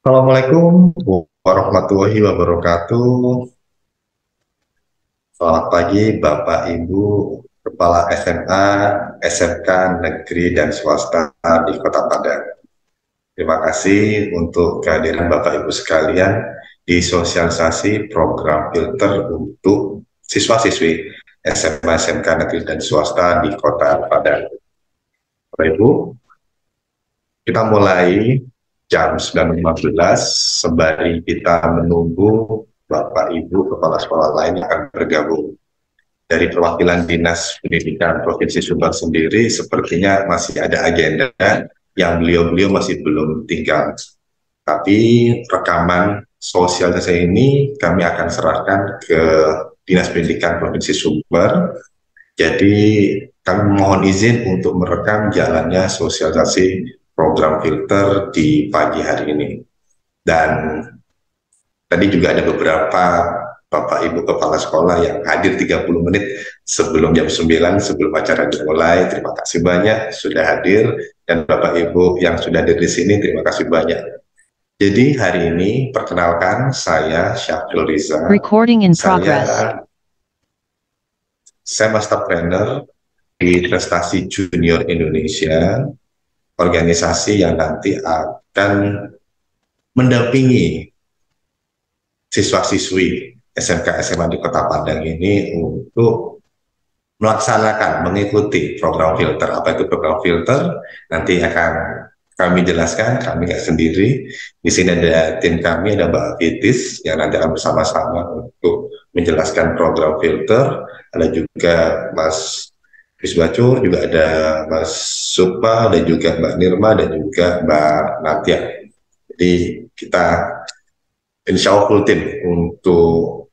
Assalamualaikum warahmatullahi wabarakatuh. Selamat pagi Bapak Ibu Kepala SMA, SMK Negeri dan Swasta di Kota Padang. Terima kasih untuk kehadiran Bapak Ibu sekalian di sosialisasi program filter untuk siswa-siswi SMA, SMK Negeri dan Swasta di Kota Padang. Bapak Ibu, kita mulai jam 9.15 sembari kita menunggu Bapak Ibu Kepala Sekolah lain yang akan bergabung. Dari perwakilan Dinas Pendidikan Provinsi Sumbar sendiri sepertinya masih ada agenda yang beliau-beliau masih belum tinggal. Tapi rekaman sosialisasi ini kami akan serahkan ke Dinas Pendidikan Provinsi Sumbar. Jadi kami mohon izin untuk merekam jalannya sosialisasi program filter di pagi hari ini. Dan tadi juga ada beberapa Bapak Ibu Kepala Sekolah yang hadir 30 menit sebelum jam 9, sebelum acara dimulai. Terima kasih banyak sudah hadir. Dan Bapak Ibu yang sudah hadir di sini, terima kasih banyak. Jadi hari ini perkenalkan saya Syafrul Riza. Recording in progress. Saya Master Trainer di Prestasi Junior Indonesia, organisasi yang nanti akan mendampingi siswa-siswi SMK SMA di Kota Padang ini untuk melaksanakan, mengikuti program filter. Apa itu program filter? Nanti akan kami jelaskan, kami nggak sendiri. Di sini ada tim kami, ada Mbak Fitis, yang nanti akan bersama-sama untuk menjelaskan program filter. Ada juga Mas Fisbacur, juga ada Mas Supa, dan juga Mbak Nirma, dan juga Mbak Natia. Jadi kita insya Allah full tim untuk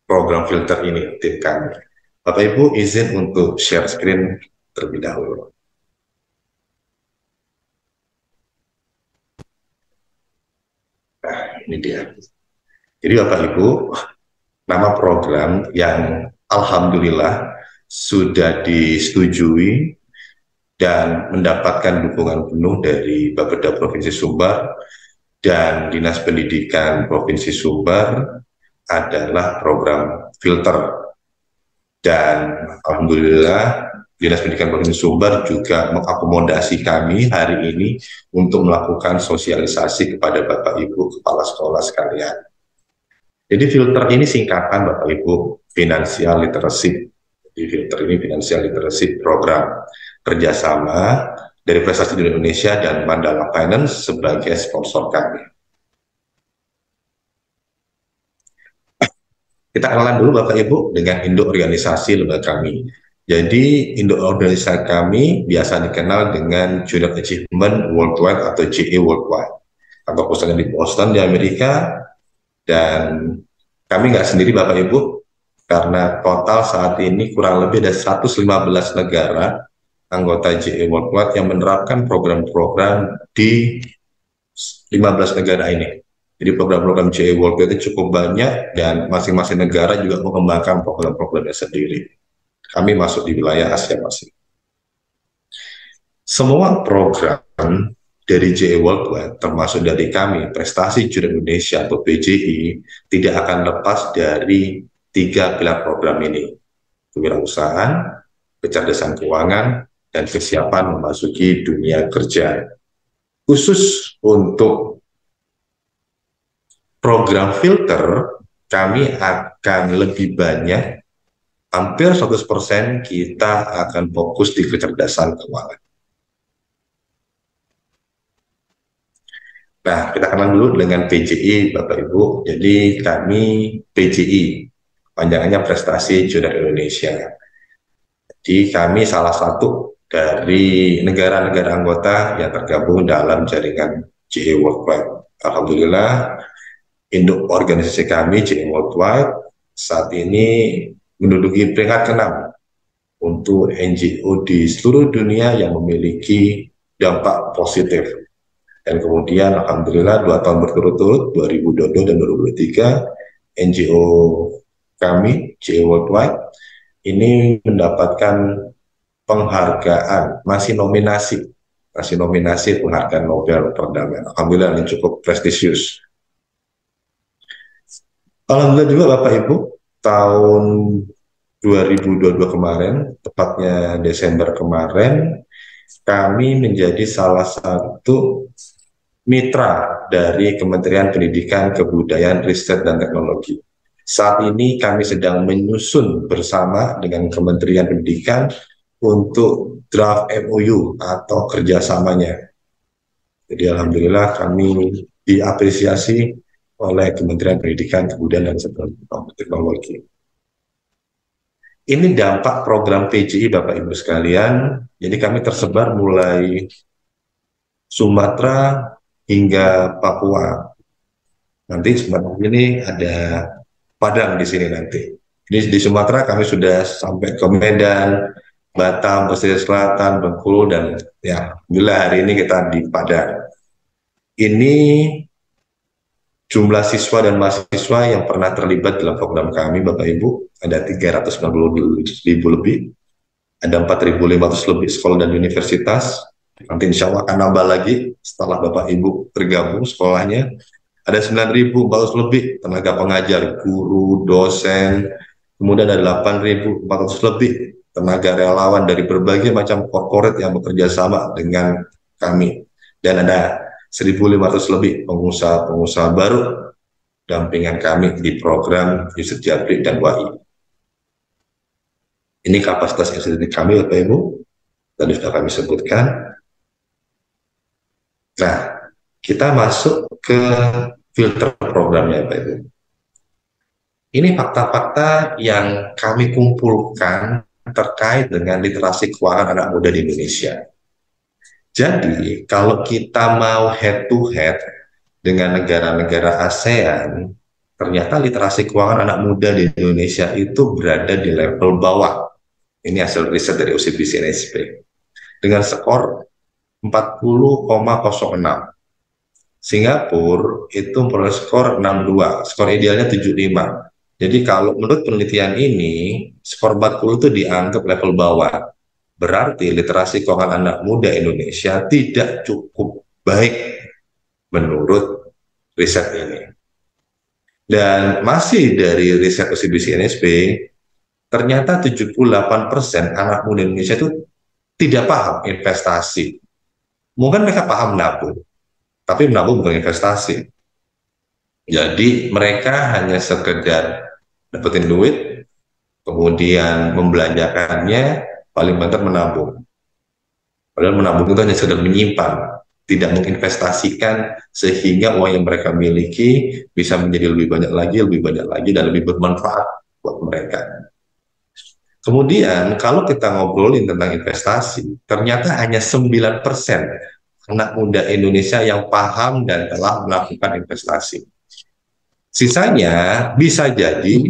program filter ini, tim kami. Bapak Ibu izin untuk share screen terlebih dahulu. Nah, ini dia. Jadi Bapak Ibu, nama program yang Alhamdulillah sudah disetujui dan mendapatkan dukungan penuh dari Bapeda Provinsi Sumbar dan Dinas Pendidikan Provinsi Sumbar adalah program filter. Dan Alhamdulillah Dinas Pendidikan Provinsi Sumbar juga mengakomodasi kami hari ini untuk melakukan sosialisasi kepada Bapak Ibu Kepala Sekolah sekalian. Jadi filter ini singkatan Bapak Ibu, Financial Literacy. Jadi filter ini Financial Literacy program kerjasama dari Prestasi Junior Indonesia dan Mandala Finance sebagai sponsor kami. Kita kenalan dulu Bapak Ibu dengan induk organisasi lembaga kami. Jadi induk organisasi kami biasa dikenal dengan Junior Achievement Worldwide atau JA Worldwide. Kantor pusatnya di Boston di Amerika, dan kami nggak sendiri Bapak Ibu, karena total saat ini kurang lebih ada 115 negara anggota JA Worldwide yang menerapkan program-program di 15 negara ini. Jadi program-program JA Worldwide itu cukup banyak dan masing-masing negara juga mengembangkan program-programnya sendiri. Kami masuk di wilayah Asia Pasifik. Semua program dari JA Worldwide, termasuk dari kami, Prestasi Junior Indonesia atau PJI, tidak akan lepas dari 3 pilar program ini. Kewirausahaan, kecerdasan keuangan, dan kesiapan memasuki dunia kerja. Khusus untuk program filter, kami akan lebih banyak, hampir 100% kita akan fokus di kecerdasan keuangan. Nah, kita kenal dulu dengan PJI, Bapak Ibu. Jadi kami PJI, panjangannya Prestasi Junior Indonesia. Jadi kami salah satu dari negara-negara anggota yang tergabung dalam jaringan JA Worldwide. Alhamdulillah, induk organisasi kami JA Worldwide saat ini menduduki peringkat ke-6 untuk NGO di seluruh dunia yang memiliki dampak positif. Dan kemudian Alhamdulillah 2 tahun berturut-turut, 2022 dan 2023, NGO kami, JA Worldwide, ini mendapatkan penghargaan, masih nominasi kasih nominasi penghargaan Nobel perdamaian. Alhamdulillah ini cukup prestisius. Alhamdulillah juga Bapak Ibu, tahun 2022 kemarin, tepatnya Desember kemarin, kami menjadi salah satu mitra dari Kementerian Pendidikan, Kebudayaan, Riset, dan Teknologi. Saat ini kami sedang menyusun bersama dengan Kementerian Pendidikan untuk draft MOU atau kerjasamanya. Jadi alhamdulillah kami diapresiasi oleh Kementerian Pendidikan, Kebudayaan, dan Teknologi. Ini dampak program PJI Bapak Ibu sekalian. Jadi kami tersebar mulai Sumatera hingga Papua. Nanti sebentar ini ada Padang di sini nanti. Jadi di Sumatera kami sudah sampai ke Medan, Batam, Pesisir Selatan, Bengkulu, dan ya, alhamdulillah hari ini kita di Padang. Ini jumlah siswa dan mahasiswa yang pernah terlibat dalam program kami, Bapak Ibu, ada 390.000 lebih, ada 4.500 lebih sekolah dan universitas. Nanti insya Allah akan nambah lagi setelah Bapak Ibu bergabung sekolahnya. Ada 9.400 lebih tenaga pengajar, guru, dosen, kemudian ada 8.400 lebih tenaga relawan dari berbagai macam korporat yang bekerja sama dengan kami. Dan ada 1.500 lebih pengusaha-pengusaha baru dampingan kami di program Yusuf Jabri dan WAI. Ini kapasitas institusi kami, Bapak Ibu, tadi sudah kami sebutkan. Nah, kita masuk ke filter programnya, Bapak Ibu. Ini fakta-fakta yang kami kumpulkan terkait dengan literasi keuangan anak muda di Indonesia. Jadi, kalau kita mau head to head dengan negara-negara ASEAN, ternyata literasi keuangan anak muda di Indonesia itu berada di level bawah. Ini hasil riset dari OCBC NSP. Dengan skor 40,06. Singapura itu memperoleh skor 62, skor idealnya 75. Jadi kalau menurut penelitian ini, skor 40 itu dianggap level bawah. Berarti literasi keuangan anak muda Indonesia tidak cukup baik menurut riset ini. Dan masih dari riset OCBC NSP, ternyata 78% anak muda Indonesia itu tidak paham investasi. Mungkin mereka paham menabung, tapi menabung bukan investasi. Jadi mereka hanya sekedar dapetin duit, kemudian membelanjakannya, paling banter menabung. Padahal menabung itu hanya sekedar menyimpan, tidak menginvestasikan sehingga uang yang mereka miliki bisa menjadi lebih banyak lagi, dan lebih bermanfaat buat mereka. Kemudian kalau kita ngobrolin tentang investasi, ternyata hanya 9% anak muda Indonesia yang paham dan telah melakukan investasi. Sisanya bisa jadi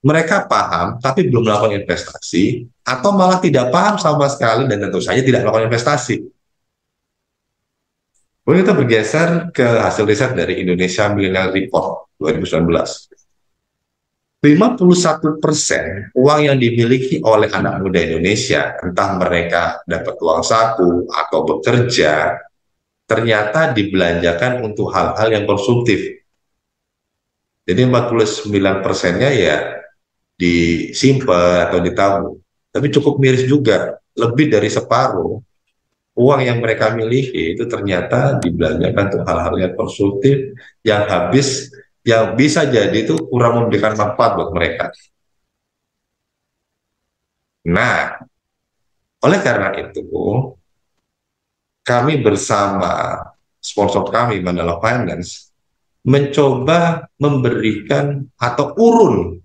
mereka paham tapi belum melakukan investasi, atau malah tidak paham sama sekali dan tentu saja tidak melakukan investasi. Kemudian kita bergeser ke hasil riset dari Indonesia Millennial Report 2019. 51% uang yang dimiliki oleh anak muda Indonesia, entah mereka dapat uang saku atau bekerja, ternyata dibelanjakan untuk hal-hal yang konsumtif. Jadi 49%-nya ya disimpan atau ditabung. Tapi cukup miris juga, lebih dari separuh uang yang mereka miliki itu ternyata dibelanjakan untuk hal-hal yang konsumtif, yang habis, yang bisa jadi itu kurang memberikan manfaat buat mereka. Nah, oleh karena itu, kami bersama sponsor kami, Mandala Finance, mencoba memberikan atau urun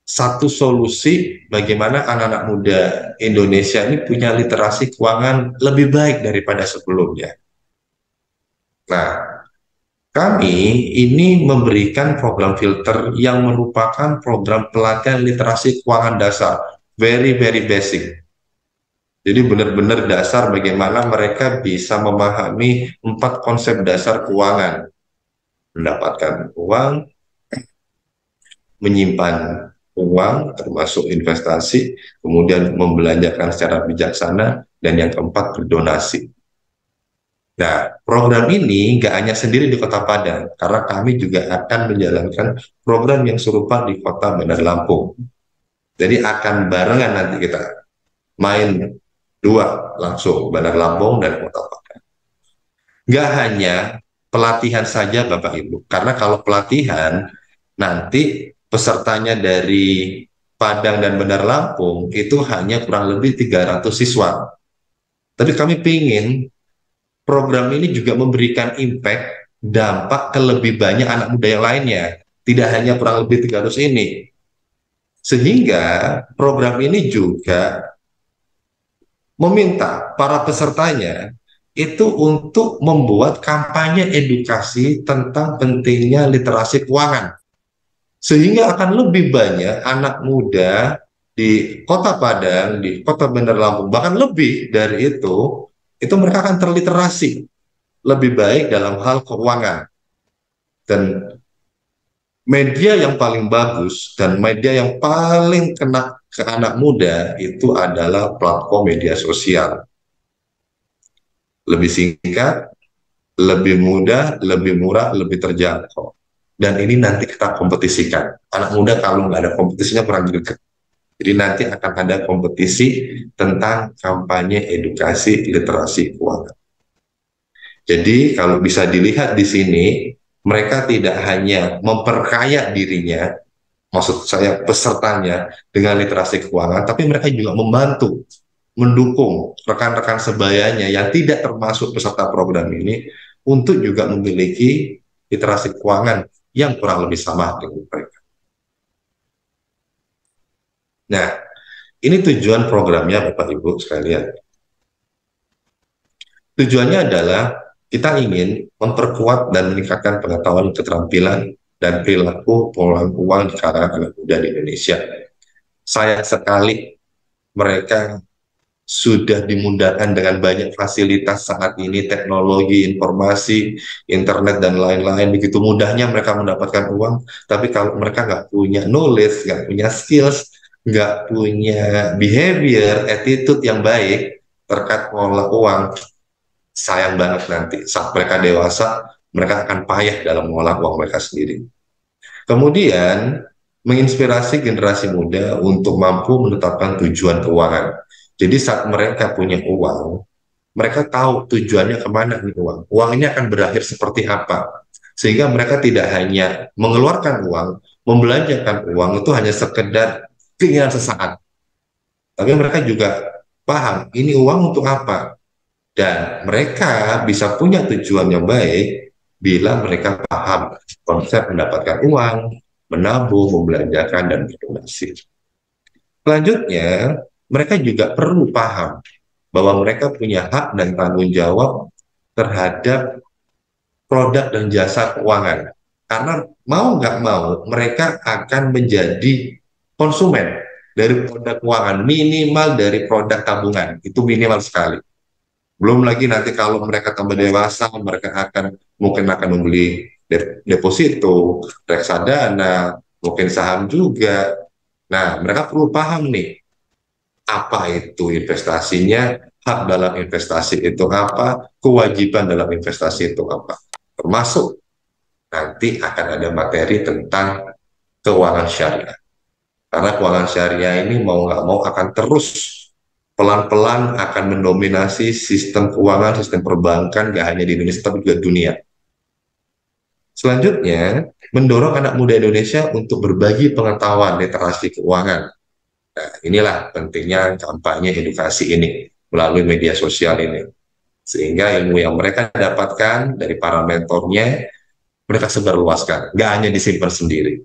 satu solusi bagaimana anak-anak muda Indonesia ini punya literasi keuangan lebih baik daripada sebelumnya. Nah, kami ini memberikan program filter yang merupakan program pelatihan literasi keuangan dasar, very basic. Jadi benar-benar dasar bagaimana mereka bisa memahami 4 konsep dasar keuangan. Mendapatkan uang, menyimpan uang termasuk investasi, kemudian membelanjakan secara bijaksana, dan yang keempat berdonasi. Nah, program ini nggak hanya sendiri di Kota Padang, karena kami juga akan menjalankan program yang serupa di Kota Bandar Lampung. Jadi akan barengan nanti kita main dua langsung, Bandar Lampung dan Kota Padang. Nggak hanya pelatihan saja Bapak Ibu, karena kalau pelatihan nanti pesertanya dari Padang dan Bandar Lampung itu hanya kurang lebih 300 siswa. Tapi kami ingin program ini juga memberikan impact, dampak ke lebih banyak anak muda yang lainnya. Tidak hanya kurang lebih 300 ini. Sehingga program ini juga meminta para pesertanya itu untuk membuat kampanye edukasi tentang pentingnya literasi keuangan. Sehingga akan lebih banyak anak muda di Kota Padang, di Kota Bandar Lampung, bahkan lebih dari itu mereka akan terliterasi lebih baik dalam hal keuangan. Dan media yang paling bagus dan media yang paling kena ke anak muda itu adalah platform media sosial. Lebih singkat, lebih mudah, lebih murah, lebih terjangkau. Dan ini nanti kita kompetisikan. Anak muda kalau nggak ada kompetisinya kurang greget. Jadi nanti akan ada kompetisi tentang kampanye edukasi literasi keuangan. Jadi kalau bisa dilihat di sini, mereka tidak hanya memperkaya dirinya, maksud saya pesertanya dengan literasi keuangan, tapi mereka juga membantu, mendukung rekan-rekan sebayanya yang tidak termasuk peserta program ini untuk juga memiliki literasi keuangan yang kurang lebih sama dengan mereka. Nah, ini tujuan programnya Bapak Ibu sekalian. Tujuannya adalah kita ingin memperkuat dan meningkatkan pengetahuan, keterampilan, dan perilaku pengelolaan uang di kalangan anak muda di Indonesia. Sayang sekali mereka sudah dimudahkan dengan banyak fasilitas saat ini, teknologi, informasi, internet, dan lain-lain. Begitu mudahnya mereka mendapatkan uang, tapi kalau mereka nggak punya knowledge, nggak punya skills, nggak punya behavior, attitude yang baik terkait mengelola uang, sayang banget nanti saat mereka dewasa, mereka akan payah dalam mengelola uang mereka sendiri. Kemudian, menginspirasi generasi muda untuk mampu menetapkan tujuan keuangan. Jadi saat mereka punya uang, mereka tahu tujuannya kemana nih uang. Uang ini akan berakhir seperti apa. Sehingga mereka tidak hanya mengeluarkan uang, membelanjakan uang itu hanya sekedar keinginan sesaat. Tapi mereka juga paham ini uang untuk apa. Dan mereka bisa punya tujuan yang baik bila mereka paham konsep mendapatkan uang, menabung, membelanjakan, dan berdonasi. Selanjutnya, mereka juga perlu paham bahwa mereka punya hak dan tanggung jawab terhadap produk dan jasa keuangan. Karena mau nggak mau, mereka akan menjadi konsumen dari produk keuangan, minimal dari produk tabungan. Itu minimal sekali. Belum lagi nanti kalau mereka tambah dewasa, mereka mungkin akan membeli deposito, reksadana, mungkin saham juga. Nah, mereka perlu paham nih, apa itu investasinya, hak dalam investasi itu apa, kewajiban dalam investasi itu apa. Termasuk nanti akan ada materi tentang keuangan syariah. Karena keuangan syariah ini mau nggak mau akan terus pelan-pelan akan mendominasi sistem keuangan, sistem perbankan, nggak hanya di Indonesia, tapi juga dunia. Selanjutnya, mendorong anak muda Indonesia untuk berbagi pengetahuan literasi keuangan. Nah, inilah pentingnya kampanye edukasi ini melalui media sosial ini. Sehingga ilmu yang mereka dapatkan dari para mentornya, mereka sebarluaskan, nggak hanya disimpan sendiri.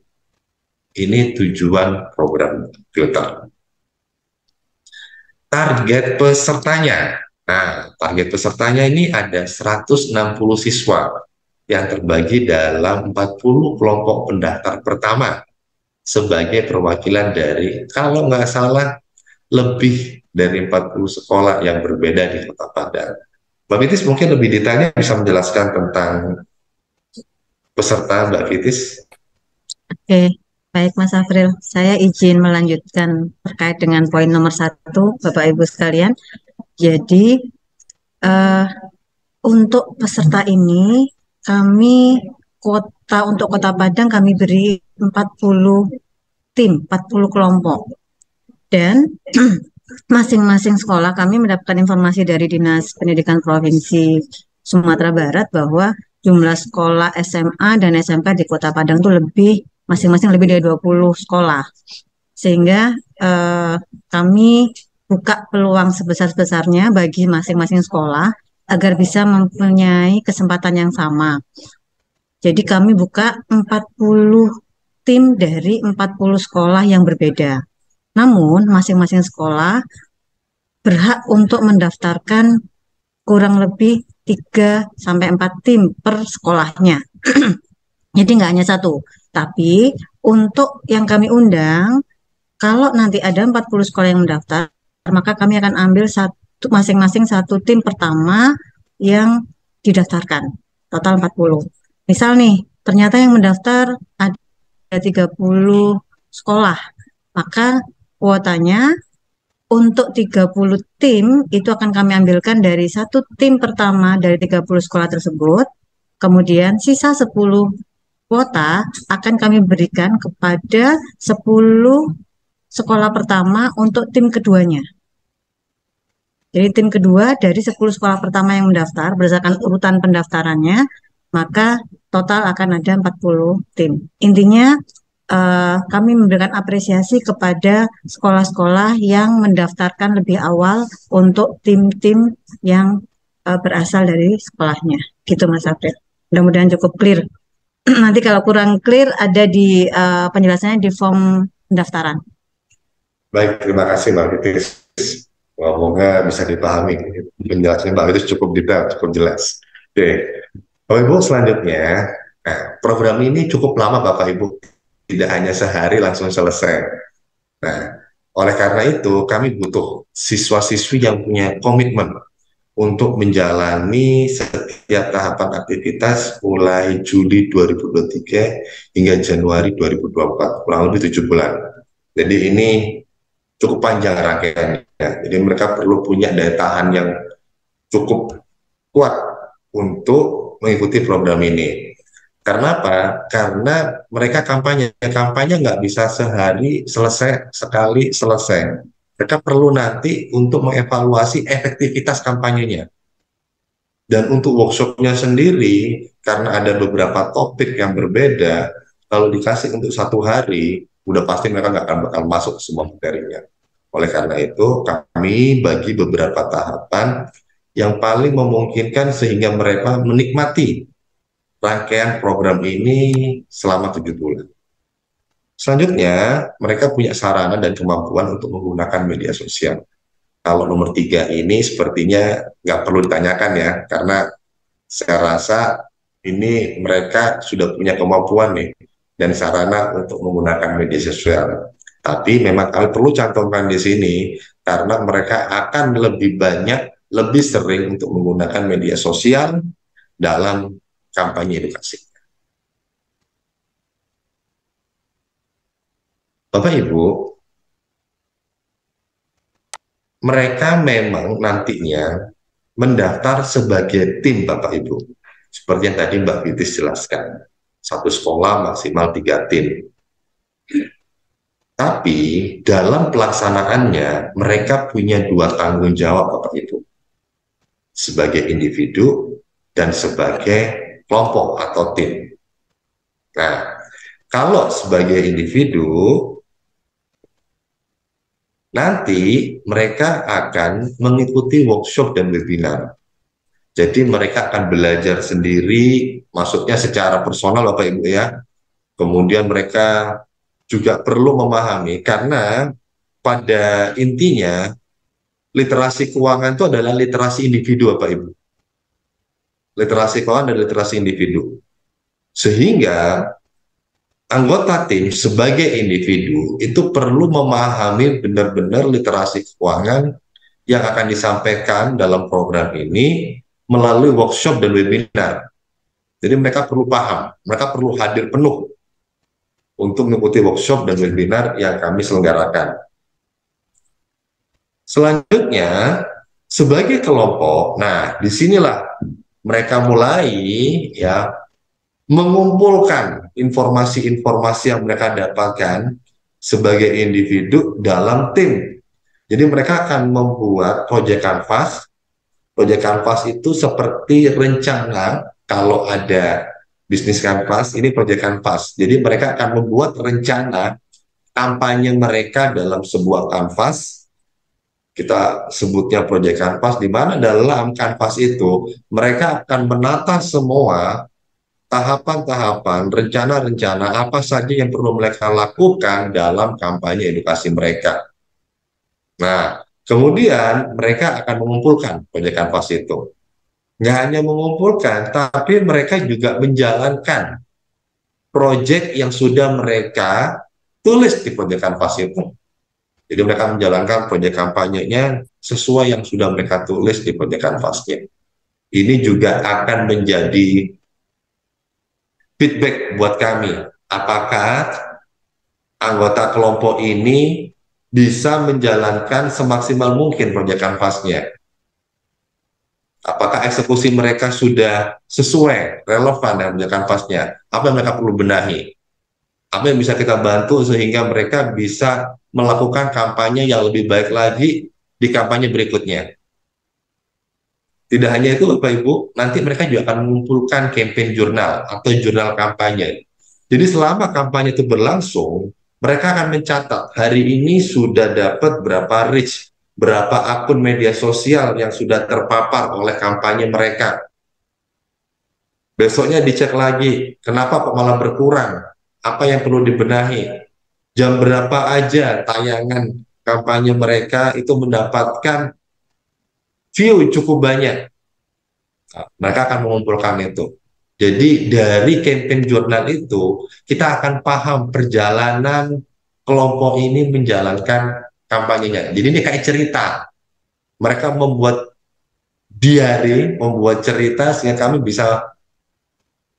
Ini tujuan program filter. Target pesertanya. Nah, target pesertanya ini ada 160 siswa yang terbagi dalam 40 kelompok pendaftar pertama sebagai perwakilan dari, kalau nggak salah, lebih dari 40 sekolah yang berbeda di Kota Padang. Mbak Fitis mungkin lebih detailnya bisa menjelaskan tentang peserta Mbak Fitis. Oke, baik Mas Afril. Saya izin melanjutkan terkait dengan poin nomor 1, Bapak Ibu sekalian. Jadi, eh, Untuk peserta ini, kami untuk Kota Padang kami beri 40 tim, 40 kelompok. Dan masing-masing sekolah kami mendapatkan informasi dari Dinas Pendidikan Provinsi Sumatera Barat bahwa jumlah sekolah SMA dan SMK di Kota Padang itu masing-masing lebih dari 20 sekolah. Sehingga kami buka peluang sebesar-besarnya bagi masing-masing sekolah agar bisa mempunyai kesempatan yang sama. Jadi kami buka 40 tim dari 40 sekolah yang berbeda. Namun masing-masing sekolah berhak untuk mendaftarkan kurang lebih 3 sampai 4 tim per sekolahnya. Jadi nggak hanya satu. Tapi untuk yang kami undang, kalau nanti ada 40 sekolah yang mendaftar, maka kami akan ambil masing-masing satu tim pertama yang didaftarkan. Total 40. Misal nih, ternyata yang mendaftar ada 30 sekolah. Maka kuotanya untuk 30 tim itu akan kami ambilkan dari satu tim pertama dari 30 sekolah tersebut. Kemudian sisa 10 kuota akan kami berikan kepada 10 sekolah pertama untuk tim keduanya. Jadi tim kedua dari 10 sekolah pertama yang mendaftar berdasarkan urutan pendaftarannya, maka total akan ada 40 tim. Intinya kami memberikan apresiasi kepada sekolah-sekolah yang mendaftarkan lebih awal untuk tim-tim yang berasal dari sekolahnya. Gitu Mas April. Mudah-mudahan cukup clear. Nanti kalau kurang clear ada di penjelasannya di form pendaftaran. Baik, terima kasih Mbak Titis. Semoga bisa dipahami. Penjelasannya Mbak Titis cukup detail, cukup jelas. Oke, Bapak Ibu selanjutnya, nah, program ini cukup lama Bapak Ibu, tidak hanya sehari langsung selesai. Nah, oleh karena itu kami butuh siswa-siswi yang punya komitmen untuk menjalani setiap tahapan aktivitas mulai Juli 2023 hingga Januari 2024, kurang lebih 7 bulan. Jadi ini cukup panjang rangkaiannya. Jadi mereka perlu punya daya tahan yang cukup kuat untuk mengikuti program ini. Karena apa? Karena mereka kampanye nggak bisa sehari selesai, sekali selesai. Mereka perlu nanti untuk mengevaluasi efektivitas kampanyenya. Dan untuk workshopnya sendiri, karena ada beberapa topik yang berbeda, kalau dikasih untuk 1 hari, udah pasti mereka nggak akan bakal masuk ke semua materinya. Oleh karena itu, kami bagi beberapa tahapan yang paling memungkinkan sehingga mereka menikmati rangkaian program ini selama 7 bulan. Selanjutnya, mereka punya sarana dan kemampuan untuk menggunakan media sosial. Kalau nomor 3 ini sepertinya nggak perlu ditanyakan ya, karena saya rasa ini mereka sudah punya kemampuan nih dan sarana untuk menggunakan media sosial. Tapi memang kami perlu cantumkan di sini karena mereka akan lebih banyak, lebih sering untuk menggunakan media sosial dalam kampanye edukasi. Bapak Ibu, mereka memang nantinya mendaftar sebagai tim Bapak Ibu. Seperti yang tadi Mbak Fitis jelaskan. Satu sekolah maksimal 3 tim. Tapi dalam pelaksanaannya mereka punya 2 tanggung jawab Bapak Ibu. Sebagai individu dan sebagai kelompok atau tim. Nah, kalau sebagai individu nanti mereka akan mengikuti workshop dan webinar. Jadi mereka akan belajar sendiri, maksudnya secara personal Bapak Ibu ya. Kemudian mereka juga perlu memahami karena pada intinya literasi keuangan itu adalah literasi individu Bapak Ibu. Literasi keuangan dan literasi individu. Sehingga anggota tim sebagai individu itu perlu memahami benar-benar literasi keuangan yang akan disampaikan dalam program ini melalui workshop dan webinar. Jadi mereka perlu paham, mereka perlu hadir penuh untuk mengikuti workshop dan webinar yang kami selenggarakan. Selanjutnya, sebagai kelompok, nah disinilah mereka mulai ya mengumpulkan informasi-informasi yang mereka dapatkan sebagai individu dalam tim. Jadi mereka akan membuat proyek kanvas. Proyek kanvas itu seperti rencana kalau ada bisnis kanvas, ini proyek kanvas. Jadi mereka akan membuat rencana kampanye mereka dalam sebuah kanvas. Kita sebutnya proyek kanvas, di mana dalam kanvas itu mereka akan menata semua tahapan-tahapan, rencana-rencana apa saja yang perlu mereka lakukan dalam kampanye edukasi mereka. Nah, kemudian mereka akan mengumpulkan proyek kanvas itu. Nggak hanya mengumpulkan, tapi mereka juga menjalankan proyek yang sudah mereka tulis di proyek kanvas itu. Jadi mereka menjalankan proyek kampanyenya sesuai yang sudah mereka tulis di proyek kanvasnya. Ini juga akan menjadi feedback buat kami. Apakah anggota kelompok ini bisa menjalankan semaksimal mungkin proyek kanvasnya? Apakah eksekusi mereka sudah sesuai, relevan dengan proyek kanvasnya? Apa yang mereka perlu benahi? Apa yang bisa kita bantu sehingga mereka bisa melakukan kampanye yang lebih baik lagi di kampanye berikutnya? Tidak hanya itu Bapak Ibu, nanti mereka juga akan mengumpulkan campaign jurnal atau jurnal kampanye. Jadi selama kampanye itu berlangsung, mereka akan mencatat hari ini sudah dapat berapa reach, berapa akun media sosial yang sudah terpapar oleh kampanye mereka. Besoknya dicek lagi, kenapa kok malah berkurang? Apa yang perlu dibenahi? Jam berapa aja tayangan kampanye mereka itu mendapatkan view cukup banyak. Nah, mereka akan mengumpulkan itu. Jadi dari campaign jurnal itu kita akan paham perjalanan kelompok ini menjalankan kampanyenya. Jadi ini kayak cerita. Mereka membuat diary, membuat cerita sehingga kami bisa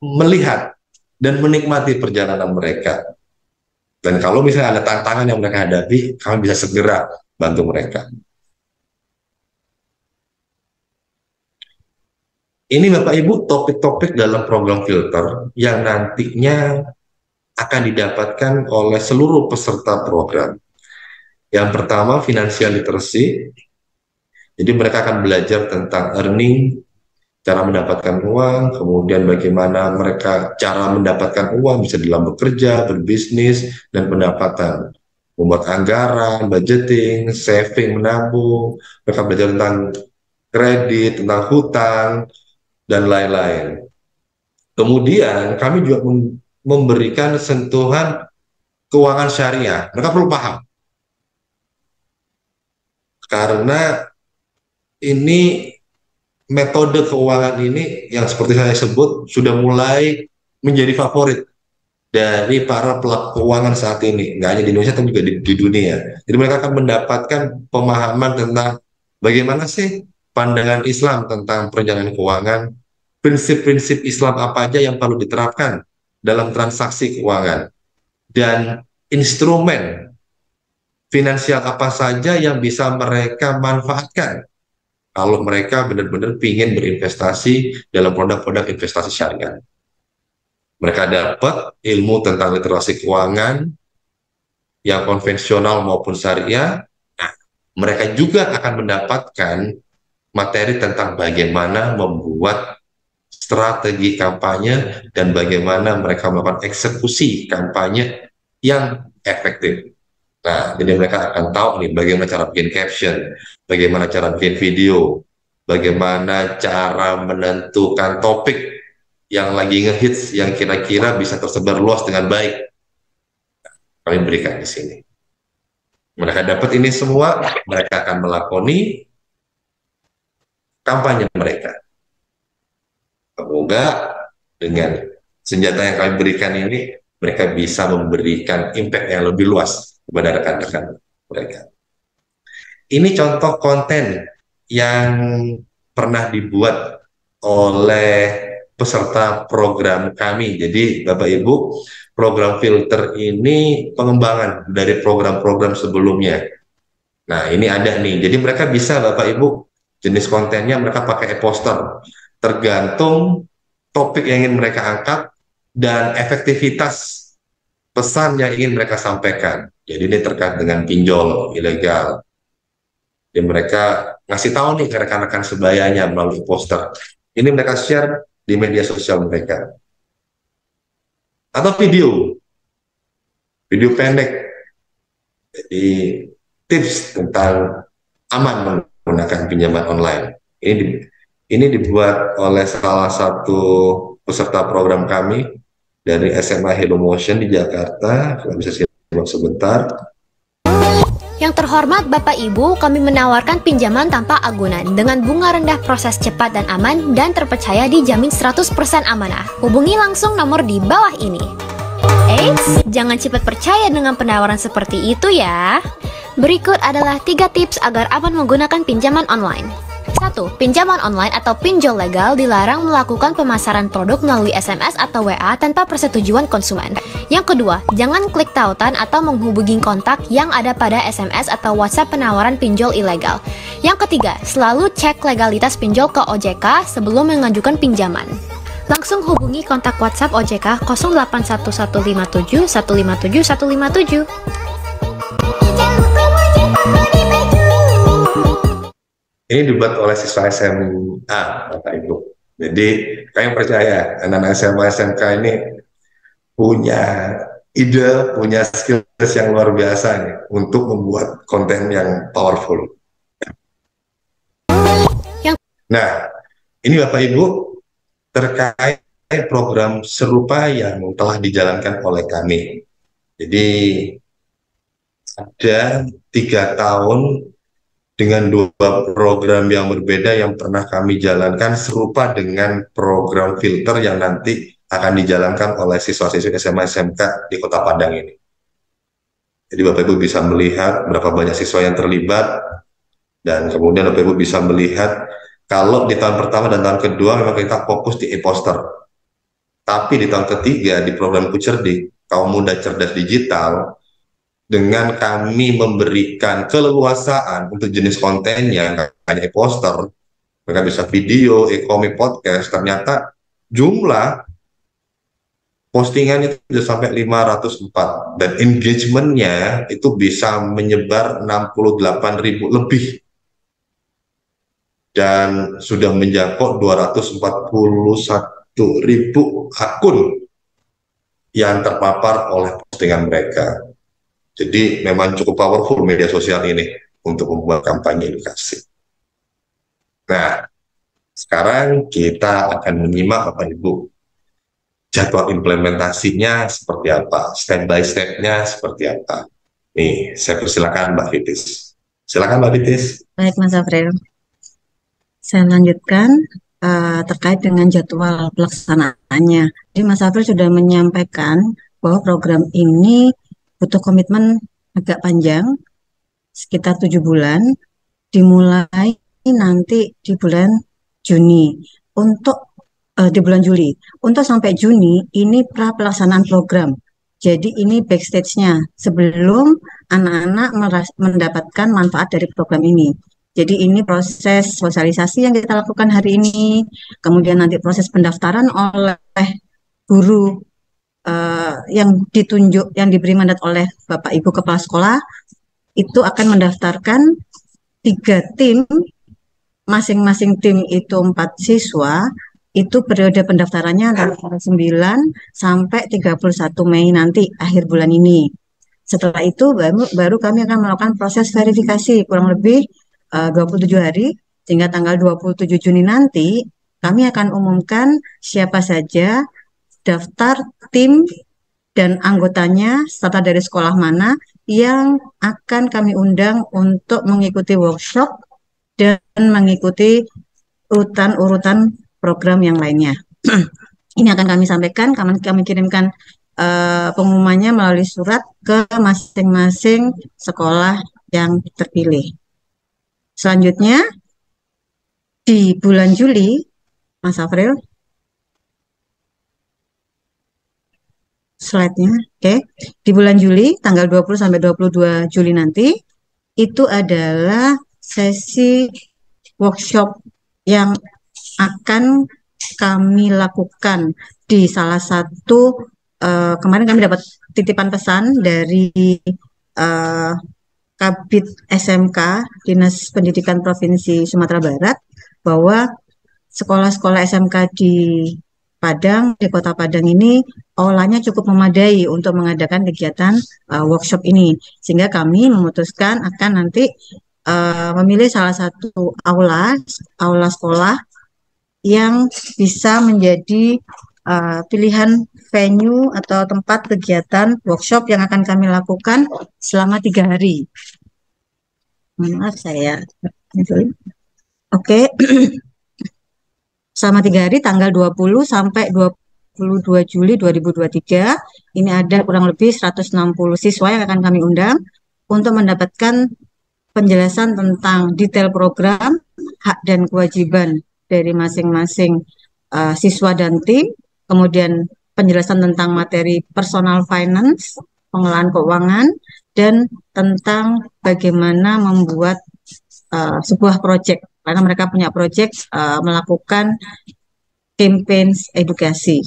melihat dan menikmati perjalanan mereka. Dan kalau misalnya ada tantangan yang mereka hadapi, kami bisa segera bantu mereka. Ini Bapak Ibu topik-topik dalam program filter yang nantinya akan didapatkan oleh seluruh peserta program. Yang pertama, financial literacy. Jadi mereka akan belajar tentang earning, cara mendapatkan uang, kemudian bagaimana mereka cara mendapatkan uang bisa dalam bekerja, berbisnis, dan pendapatan. Membuat anggaran, budgeting, saving, menabung. Mereka belajar tentang kredit, tentang hutang, dan lain-lain. Kemudian kami juga memberikan sentuhan keuangan syariah. Mereka perlu paham. Karena ini metode keuangan ini yang seperti saya sebut sudah mulai menjadi favorit dari para pelaku keuangan saat ini. Nggak hanya di Indonesia tapi juga di dunia. Jadi mereka akan mendapatkan pemahaman tentang bagaimana sih pandangan Islam tentang perencanaan keuangan, prinsip-prinsip Islam apa aja yang perlu diterapkan dalam transaksi keuangan, dan instrumen finansial apa saja yang bisa mereka manfaatkan kalau mereka benar-benar ingin berinvestasi dalam produk-produk investasi syariah. Mereka dapat ilmu tentang literasi keuangan yang konvensional maupun syariah. Nah, mereka juga akan mendapatkan materi tentang bagaimana membuat strategi kampanye dan bagaimana mereka melakukan eksekusi kampanye yang efektif. Nah, jadi mereka akan tahu nih bagaimana cara bikin caption, bagaimana cara bikin video, bagaimana cara menentukan topik yang lagi ngehits yang kira-kira bisa tersebar luas dengan baik. Kami berikan di sini. Mereka dapat ini semua, mereka akan melakoni kampanye mereka. Semoga dengan senjata yang kami berikan ini, mereka bisa memberikan impact yang lebih luas kepada rekan-rekan mereka. Ini contoh konten yang pernah dibuat oleh peserta program kami. Jadi Bapak Ibu, program filter ini pengembangan dari program-program sebelumnya. Nah, ini ada nih. Jadi mereka bisa Bapak Ibu, jenis kontennya mereka pakai e-poster. tergantung topik yang ingin mereka angkat dan efektivitas pesan yang ingin mereka sampaikan. Jadi ini terkait dengan pinjol ilegal. Jadi mereka ngasih tahu nih ke rekan-rekan sebayanya melalui poster. Ini mereka share di media sosial mereka. Atau video pendek. Jadi tips tentang aman menggunakan pinjaman online. Ini dibuat oleh salah satu peserta program kami dari SMA Hello Motion di Jakarta. Kalau bisa simak sebentar. Yang terhormat Bapak Ibu, kami menawarkan pinjaman tanpa agunan dengan bunga rendah, proses cepat dan aman, dan terpercaya dijamin 100% amanah. Hubungi langsung nomor di bawah ini. Eits, jangan cepat percaya dengan penawaran seperti itu ya. Berikut adalah 3 tips agar aman menggunakan pinjaman online. 1. Pinjaman online atau pinjol legal dilarang melakukan pemasaran produk melalui SMS atau WA tanpa persetujuan konsumen. Yang kedua, jangan klik tautan atau menghubungi kontak yang ada pada SMS atau WhatsApp penawaran pinjol ilegal. Yang ketiga, selalu cek legalitas pinjol ke OJK sebelum mengajukan pinjaman. Langsung hubungi kontak WhatsApp OJK 081157 157 157. Ini dibuat oleh siswa SMA, Bapak Ibu. Jadi, kalian percaya, anak-anak SMA SMK ini punya ide, punya skills yang luar biasa nih, untuk membuat konten yang powerful. Nah, ini Bapak Ibu, terkait program serupa yang telah dijalankan oleh kami. Jadi, ada 3 tahun dengan 2 program yang berbeda yang pernah kami jalankan serupa dengan program filter yang nanti akan dijalankan oleh siswa-siswi SMA SMK di Kota Padang ini. Jadi Bapak Ibu bisa melihat berapa banyak siswa yang terlibat, dan kemudian Bapak Ibu bisa melihat kalau di tahun pertama dan tahun kedua memang kita fokus di e-poster. Tapi di tahun ketiga di program Kucerdik, kaum muda cerdas digital, dengan kami memberikan keleluasaan untuk jenis kontennya, nggak hanya e-poster, mereka bisa video, e-komik, podcast, ternyata jumlah postingannya itu sudah sampai 504, dan engagementnya itu bisa menyebar 68.000 lebih, dan sudah menjangkau 241.000 akun yang terpapar oleh postingan mereka. Jadi memang cukup powerful media sosial ini untuk membuat kampanye edukasi. Nah, sekarang kita akan menyimak Bapak Ibu jadwal implementasinya seperti apa, step by step-nya seperti apa. Nih, saya persilakan Mbak Fitis. Silakan Mbak Fitis. Baik, Mas April. Saya lanjutkan terkait dengan jadwal pelaksanaannya. Jadi Mas April sudah menyampaikan bahwa program ini butuh komitmen agak panjang, sekitar 7 bulan, dimulai nanti di bulan Juni. Untuk di bulan Juli. Untuk sampai Juni, ini pra pelaksanaan program. Jadi ini backstage-nya sebelum anak-anak mendapatkan manfaat dari program ini. Jadi ini proses sosialisasi yang kita lakukan hari ini, kemudian nanti proses pendaftaran oleh guru yang ditunjuk, yang diberi mandat oleh Bapak Ibu Kepala Sekolah, itu akan mendaftarkan 3 tim, masing-masing tim itu 4 siswa, itu periode pendaftarannya antara 9 sampai 31 Mei nanti, akhir bulan ini. Setelah itu baru kami akan melakukan proses verifikasi kurang lebih 27 hari, sehingga tanggal 27 Juni nanti kami akan umumkan siapa saja daftar tim dan anggotanya serta dari sekolah mana yang akan kami undang untuk mengikuti workshop dan mengikuti urutan-urutan program yang lainnya. Ini akan kami sampaikan, kami kirimkan pengumumannya melalui surat ke masing-masing sekolah yang terpilih. Selanjutnya, di bulan Juli, Mas April, slide-nya, oke. Di bulan Juli, tanggal 20 sampai 22 Juli nanti, itu adalah sesi workshop yang akan kami lakukan di salah satu kemarin kami dapat titipan pesan dari eh, Kabid SMK Dinas Pendidikan Provinsi Sumatera Barat bahwa sekolah-sekolah SMK di Padang, di Kota Padang ini aulanya cukup memadai untuk mengadakan kegiatan workshop ini. Sehingga kami memutuskan akan nanti memilih salah satu aula sekolah yang bisa menjadi pilihan venue atau tempat kegiatan workshop yang akan kami lakukan selama 3 hari. Maaf saya. Oke. Selama 3 hari, tanggal 20 sampai 22 Juli 2023, ini ada kurang lebih 160 siswa yang akan kami undang untuk mendapatkan penjelasan tentang detail program, hak dan kewajiban dari masing-masing siswa dan tim, kemudian penjelasan tentang materi personal finance, pengelolaan keuangan, dan tentang bagaimana membuat sebuah proyek, karena mereka punya proyek melakukan campaign edukasi.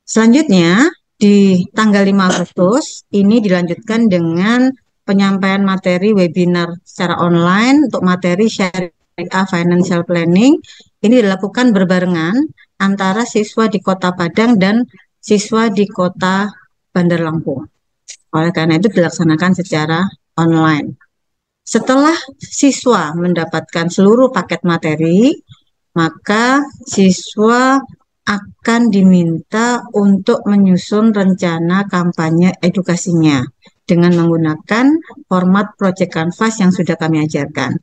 Selanjutnya, di tanggal 5 Agustus, ini dilanjutkan dengan penyampaian materi webinar secara online untuk materi Syariah Financial Planning. Ini dilakukan berbarengan antara siswa di Kota Padang dan siswa di Kota Bandar Lampung. Oleh karena itu dilaksanakan secara online. Setelah siswa mendapatkan seluruh paket materi, maka siswa akan diminta untuk menyusun rencana kampanye edukasinya dengan menggunakan format Project Canvas yang sudah kami ajarkan.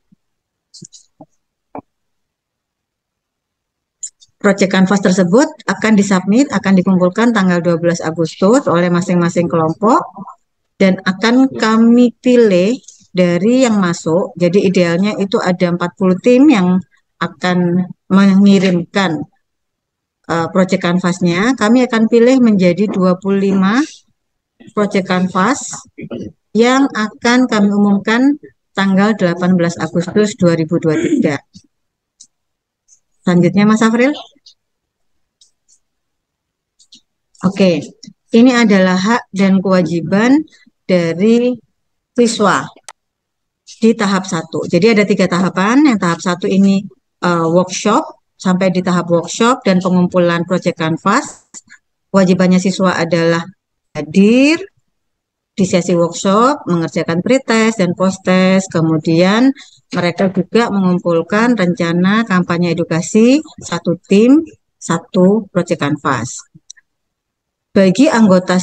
Project Canvas tersebut akan disubmit, akan dikumpulkan tanggal 12 Agustus oleh masing-masing kelompok dan akan kami pilih dari yang masuk. Jadi idealnya itu ada 40 tim yang akan mengirimkan Project Canvas-nya. Kami akan pilih menjadi 25 Project Canvas yang akan kami umumkan tanggal 18 Agustus 2023. Selanjutnya Mas Afril. Oke, ini adalah hak dan kewajiban dari siswa di tahap 1. Jadi ada 3 tahapan. Yang tahap 1 ini workshop, sampai di tahap workshop dan pengumpulan Project Canvas. Kewajibannya siswa adalah hadir di sesi workshop, mengerjakan pretest dan post-test, kemudian mereka juga mengumpulkan rencana kampanye edukasi 1 tim, 1 Project Canvas. Bagi anggota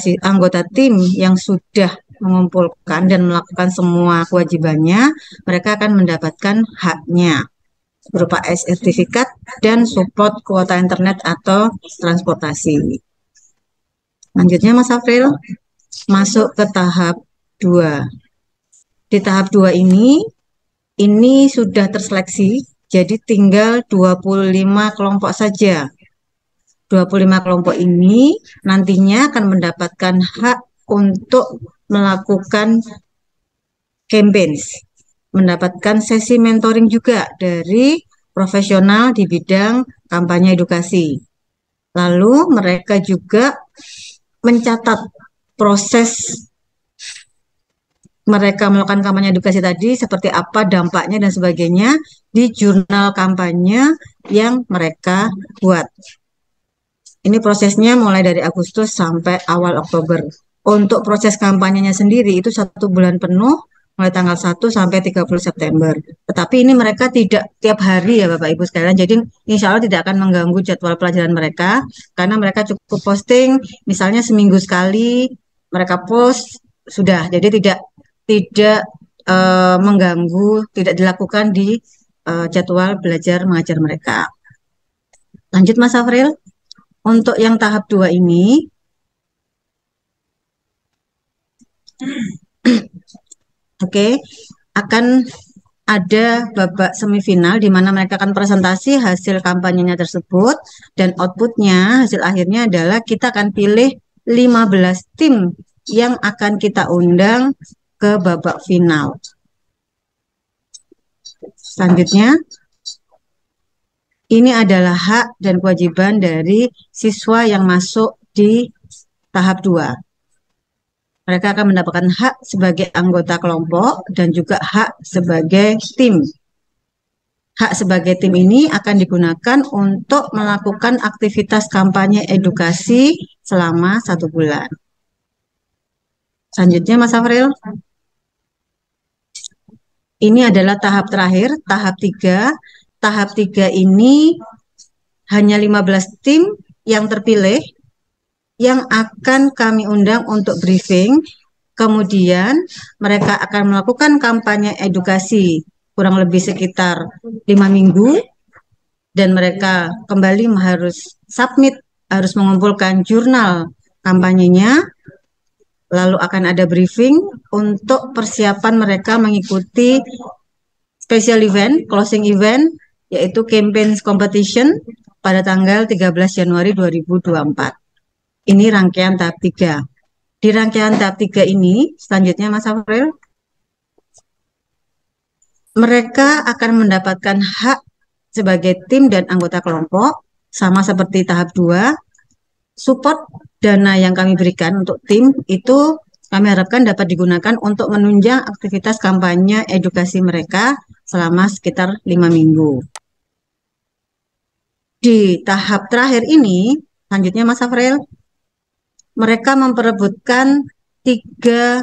tim yang sudah mengumpulkan dan melakukan semua kewajibannya, mereka akan mendapatkan haknya berupa sertifikat dan support kuota internet atau transportasi. Lanjutnya Mas April, masuk ke tahap 2. Di tahap 2 ini sudah terseleksi, jadi tinggal 25 kelompok saja. 25 kelompok ini nantinya akan mendapatkan hak untuk melakukan campaigns, mendapatkan sesi mentoring juga dari profesional di bidang kampanye edukasi. Lalu mereka juga mencatat proses mereka melakukan kampanye edukasi tadi, seperti apa dampaknya dan sebagainya di jurnal kampanye yang mereka buat. Ini prosesnya mulai dari Agustus sampai awal Oktober. Untuk proses kampanyenya sendiri itu 1 bulan penuh, mulai tanggal 1 sampai 30 September. Tetapi ini mereka tidak tiap hari ya Bapak Ibu sekalian. Jadi insya Allah tidak akan mengganggu jadwal pelajaran mereka, karena mereka cukup posting, misalnya seminggu sekali mereka post, sudah. Jadi tidak mengganggu, tidak dilakukan di jadwal belajar mengajar mereka. Lanjut Mas Afril. Untuk yang tahap 2 ini, akan ada babak semifinal di mana mereka akan presentasi hasil kampanyenya tersebut, dan outputnya, hasil akhirnya adalah kita akan pilih 15 tim yang akan kita undang ke babak final. Selanjutnya, Ini adalah hak dan kewajiban dari siswa yang masuk di tahap 2. Mereka akan mendapatkan hak sebagai anggota kelompok dan juga hak sebagai tim. Hak sebagai tim ini akan digunakan untuk melakukan aktivitas kampanye edukasi selama 1 bulan. Selanjutnya, Mas Afril. Ini adalah tahap terakhir, tahap 3. Tahap 3 ini hanya 15 tim yang terpilih yang akan kami undang untuk briefing. Kemudian mereka akan melakukan kampanye edukasi kurang lebih sekitar 5 minggu. Dan mereka kembali harus submit, harus mengumpulkan jurnal kampanyenya. Lalu akan ada briefing untuk persiapan mereka mengikuti special event, closing event, yaitu campaign competition pada tanggal 13 Januari 2024. Ini rangkaian tahap 3. Di rangkaian tahap 3 ini, selanjutnya Mas Afril, mereka akan mendapatkan hak sebagai tim dan anggota kelompok, sama seperti tahap 2. Support dana yang kami berikan untuk tim itu kami harapkan dapat digunakan untuk menunjang aktivitas kampanye edukasi mereka selama sekitar 5 minggu. Di tahap terakhir ini, selanjutnya Mas Afril, mereka memperebutkan 3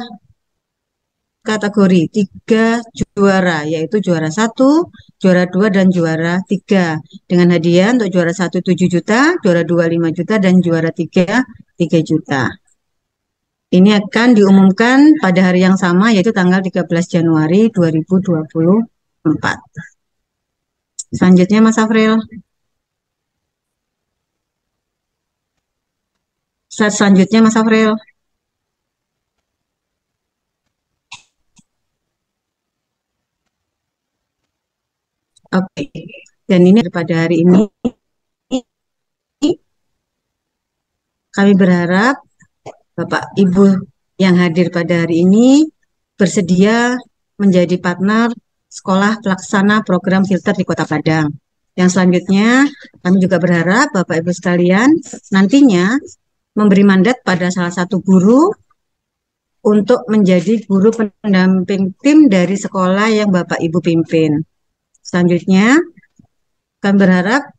kategori, 3 juara, yaitu juara 1, juara 2, dan juara 3. Dengan hadiah untuk juara 1 7 juta, juara 2 5 juta, dan juara 3 3 juta. Ini akan diumumkan pada hari yang sama, yaitu tanggal 13 Januari 2024. Selanjutnya Mas Afril. Selanjutnya Mas Afril. Oke, dan ini pada hari ini kami berharap Bapak Ibu yang hadir pada hari ini bersedia menjadi partner sekolah pelaksana program filter di Kota Padang. Yang selanjutnya kami juga berharap Bapak Ibu sekalian nantinya memberi mandat pada salah satu guru untuk menjadi guru pendamping tim dari sekolah yang Bapak Ibu pimpin. Selanjutnya kami berharap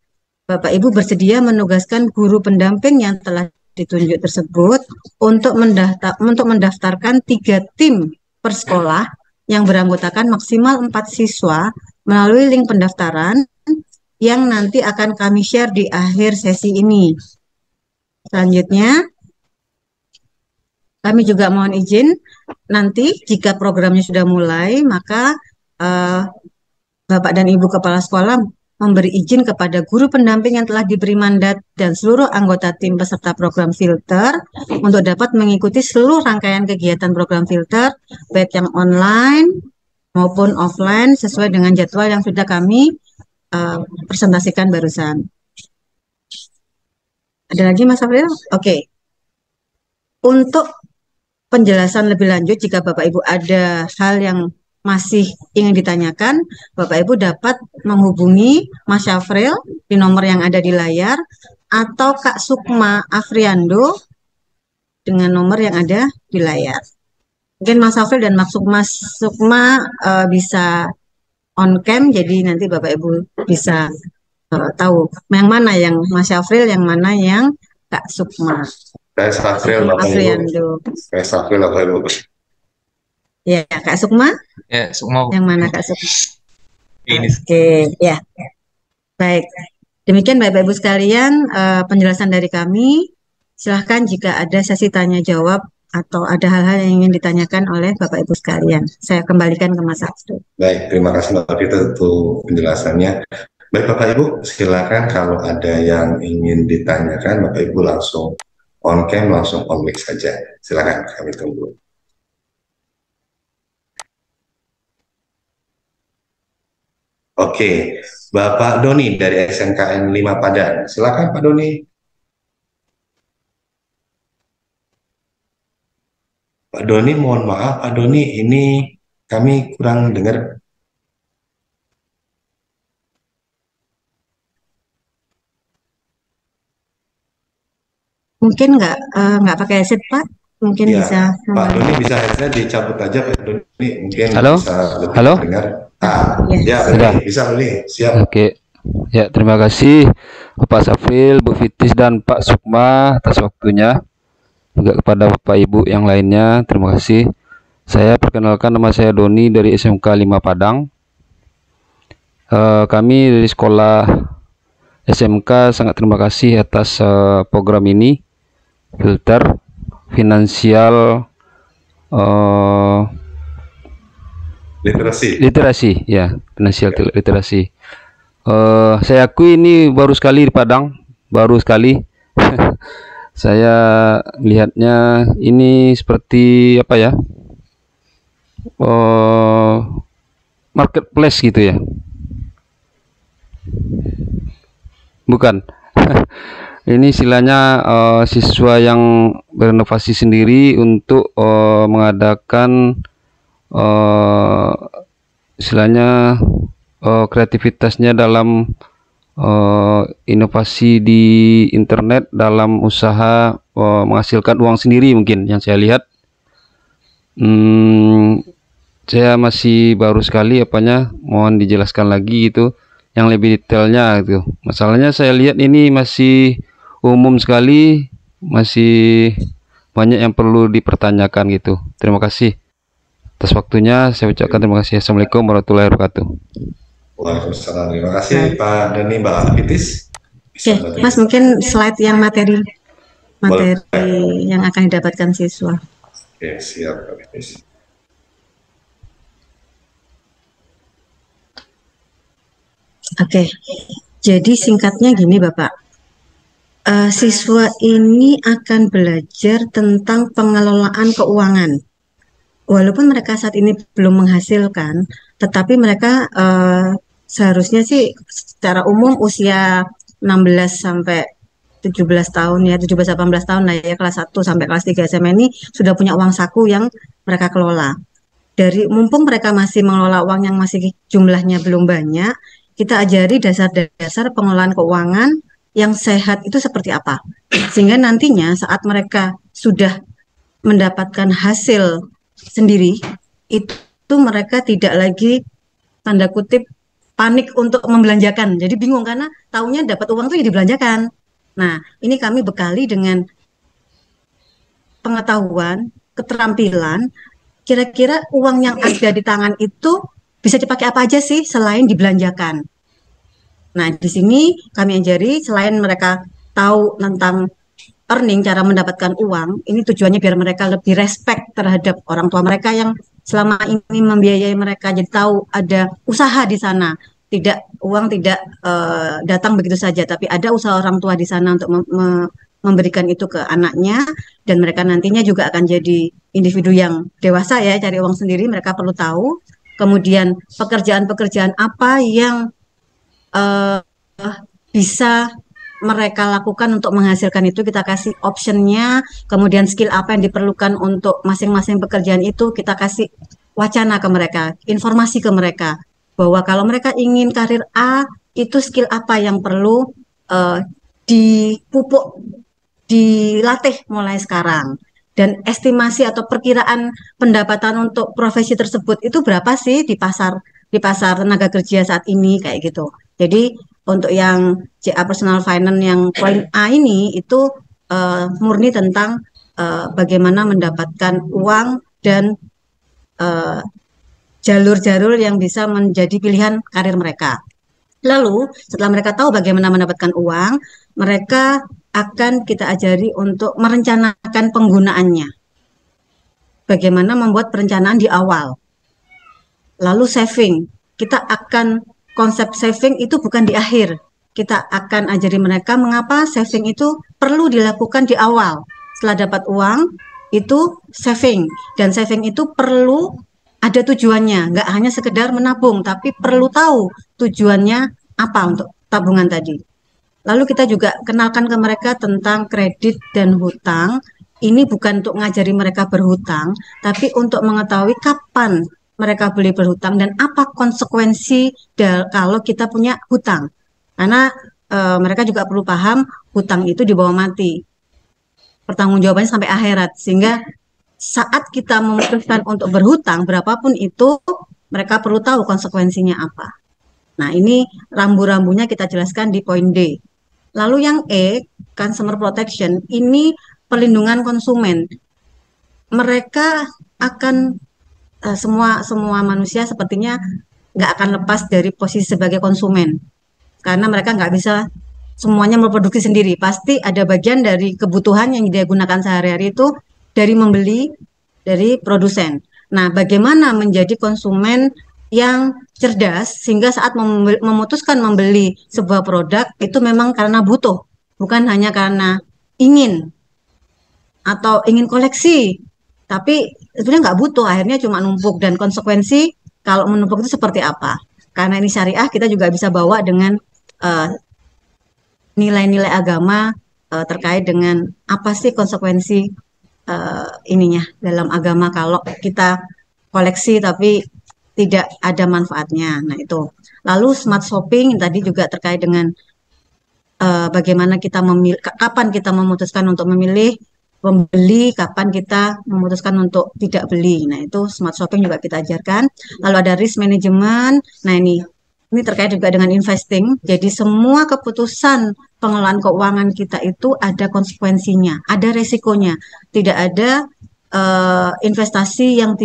Bapak Ibu bersedia menugaskan guru pendamping yang telah ditunjuk tersebut untuk mendaftarkan 3 tim per sekolah yang beranggotakan maksimal 4 siswa melalui link pendaftaran yang nanti akan kami share di akhir sesi ini. Selanjutnya, kami juga mohon izin nanti jika programnya sudah mulai, maka Bapak dan Ibu Kepala Sekolah memberi izin kepada guru pendamping yang telah diberi mandat dan seluruh anggota tim peserta program filter untuk dapat mengikuti seluruh rangkaian kegiatan program filter, baik yang online maupun offline sesuai dengan jadwal yang sudah kami presentasikan barusan. Ada lagi Mas Afril? Oke. Untuk penjelasan lebih lanjut, jika Bapak Ibu ada hal yang masih ingin ditanyakan, Bapak Ibu dapat menghubungi Mas Syafril di nomor yang ada di layar atau Kak Sukma Afriando dengan nomor yang ada di layar. Mungkin Mas Syafril dan Mas Sukma bisa on cam, jadi nanti Bapak Ibu bisa tahu yang mana yang Mas Syafril, yang mana yang Kak Sukma. Saya Syafril, Bapak Afriando. Saya Syafril, Bapak Ibu. Ya, Kak Sukma? Ya, Sukma. Yang mana Kak Sukma? Ini. Oke, ya. Baik. Demikian Bapak Ibu sekalian penjelasan dari kami. Silahkan jika ada sesi tanya jawab atau ada hal-hal yang ingin ditanyakan oleh Bapak Ibu sekalian. Saya kembalikan ke Mas Abdul. Baik, terima kasih Mbak Vita untuk penjelasannya. Baik Bapak Ibu, silakan kalau ada yang ingin ditanyakan, Bapak Ibu langsung on cam, langsung on mic saja. Silakan, kami tunggu. Oke, Bapak Doni dari SMKN 5 Padang. Silakan Pak Doni. Pak Doni, mohon maaf Pak Doni, ini kami kurang dengar. mungkin nggak pakai headset Pak, mungkin Ya, bisa Pak Doni bisa headset dicabut aja Pak Doni, mungkin Halo? bisa lebih Halo? dengar. ya. Ya Sudah. Doni, bisa Doni, siap. Oke. Ya, terima kasih Bapak Safril, Bu Fitis, dan Pak Sukma atas waktunya. Juga kepada Bapak Ibu yang lainnya, terima kasih. Saya perkenalkan, nama saya Doni dari SMK 5 Padang. Kami dari sekolah SMK sangat terima kasih atas program ini, filter finansial literasi, ya, finansial literasi. Saya akui ini baru sekali di Padang, baru sekali. Saya lihatnya ini seperti apa ya, marketplace gitu ya, bukan. Ini istilahnya siswa yang berinovasi sendiri untuk mengadakan istilahnya kreativitasnya dalam inovasi di internet, dalam usaha menghasilkan uang sendiri. Mungkin yang saya lihat, saya masih baru sekali apanya, mohon dijelaskan lagi itu yang lebih detailnya gitu. Masalahnya saya lihat ini masih umum sekali, masih banyak yang perlu dipertanyakan gitu. Terima kasih atas waktunya, saya ucapkan terima kasih. Assalamualaikum warahmatullahi wabarakatuh. Waalaikumsalam, terima kasih Pak Doni, Mbak Fitis. Oke, Mas, mungkin slide yang materi yang akan didapatkan siswa. Oke, siap Pak Fitis. Oke, jadi singkatnya gini Bapak, siswa ini akan belajar tentang pengelolaan keuangan. Walaupun mereka saat ini belum menghasilkan, tetapi mereka seharusnya sih secara umum usia 16 sampai 17 tahun ya, 17-18 tahun lah ya, kelas 1 sampai kelas 3 SMA ini sudah punya uang saku yang mereka kelola. Mumpung mereka masih mengelola uang yang masih jumlahnya belum banyak, kita ajari dasar-dasar pengelolaan keuangan yang sehat itu seperti apa. Sehingga nantinya saat mereka sudah mendapatkan hasil sendiri, itu mereka tidak lagi tanda kutip panik untuk membelanjakan. Jadi bingung karena taunya dapat uang itu ya dibelanjakan. Nah, ini kami bekali dengan pengetahuan, keterampilan, kira-kira uang yang ada di tangan itu bisa dipakai apa aja sih selain dibelanjakan. Nah, di sini kami ajari selain mereka tahu tentang earning, cara mendapatkan uang, ini tujuannya biar mereka lebih respect terhadap orang tua mereka yang selama ini membiayai mereka, jadi tahu ada usaha di sana, uang tidak datang begitu saja, tapi ada usaha orang tua di sana untuk memberikan itu ke anaknya, dan mereka nantinya juga akan jadi individu yang dewasa ya, cari uang sendiri, mereka perlu tahu. Kemudian pekerjaan-pekerjaan apa yang bisa mereka lakukan untuk menghasilkan itu, kita kasih optionnya. Kemudian skill apa yang diperlukan untuk masing-masing pekerjaan itu kita kasih wacana ke mereka, informasi ke mereka bahwa kalau mereka ingin karir A, itu skill apa yang perlu dipupuk, dilatih mulai sekarang. Dan estimasi atau perkiraan pendapatan untuk profesi tersebut itu berapa sih di pasar tenaga kerja saat ini, kayak gitu. Jadi untuk yang CA Personal Finance yang poin A ini itu murni tentang bagaimana mendapatkan uang dan jalur-jalur yang bisa menjadi pilihan karir mereka. Lalu setelah mereka tahu bagaimana mendapatkan uang, mereka akan kita ajari untuk merencanakan penggunaannya. Bagaimana membuat perencanaan di awal. Lalu saving, kita akan konsep saving itu bukan di akhir. Kita akan ajari mereka mengapa saving itu perlu dilakukan di awal. Setelah dapat uang, itu saving. Dan saving itu perlu ada tujuannya. Nggak hanya sekedar menabung, tapi perlu tahu tujuannya apa untuk tabungan tadi. Lalu kita juga kenalkan ke mereka tentang kredit dan hutang. Ini bukan untuk ngajari mereka berhutang, tapi untuk mengetahui kapan mereka boleh berhutang dan apa konsekuensi kalau kita punya hutang. Karena mereka juga perlu paham hutang itu dibawa mati. pertanggungjawabannya sampai akhirat, sehingga saat kita memutuskan untuk berhutang berapapun itu, mereka perlu tahu konsekuensinya apa. Nah, ini rambu-rambunya kita jelaskan di poin D. Lalu yang E, consumer protection, ini perlindungan konsumen. Mereka akan semua manusia sepertinya nggak akan lepas dari posisi sebagai konsumen, karena mereka nggak bisa semuanya memproduksi sendiri. Pasti ada bagian dari kebutuhan yang dia gunakan sehari-hari itu dari membeli dari produsen. Nah, bagaimana menjadi konsumen yang cerdas sehingga saat memutuskan membeli sebuah produk itu memang karena butuh, bukan hanya karena ingin atau ingin koleksi, tapi sebenarnya nggak butuh, akhirnya cuma numpuk. Dan konsekuensi kalau menumpuk itu seperti apa? Karena ini syariah, kita juga bisa bawa dengan nilai-nilai agama terkait dengan apa sih konsekuensi ininya dalam agama kalau kita koleksi tapi tidak ada manfaatnya. Nah, itu. Lalu smart shopping tadi juga terkait dengan bagaimana kita memilih, kapan kita memutuskan untuk memilih membeli, kapan kita memutuskan untuk tidak beli. Nah, itu smart shopping juga kita ajarkan. Lalu ada risk management. Nah, ini terkait juga dengan investing. Jadi semua keputusan pengelolaan keuangan kita itu ada konsekuensinya, ada resikonya. Tidak ada investasi yang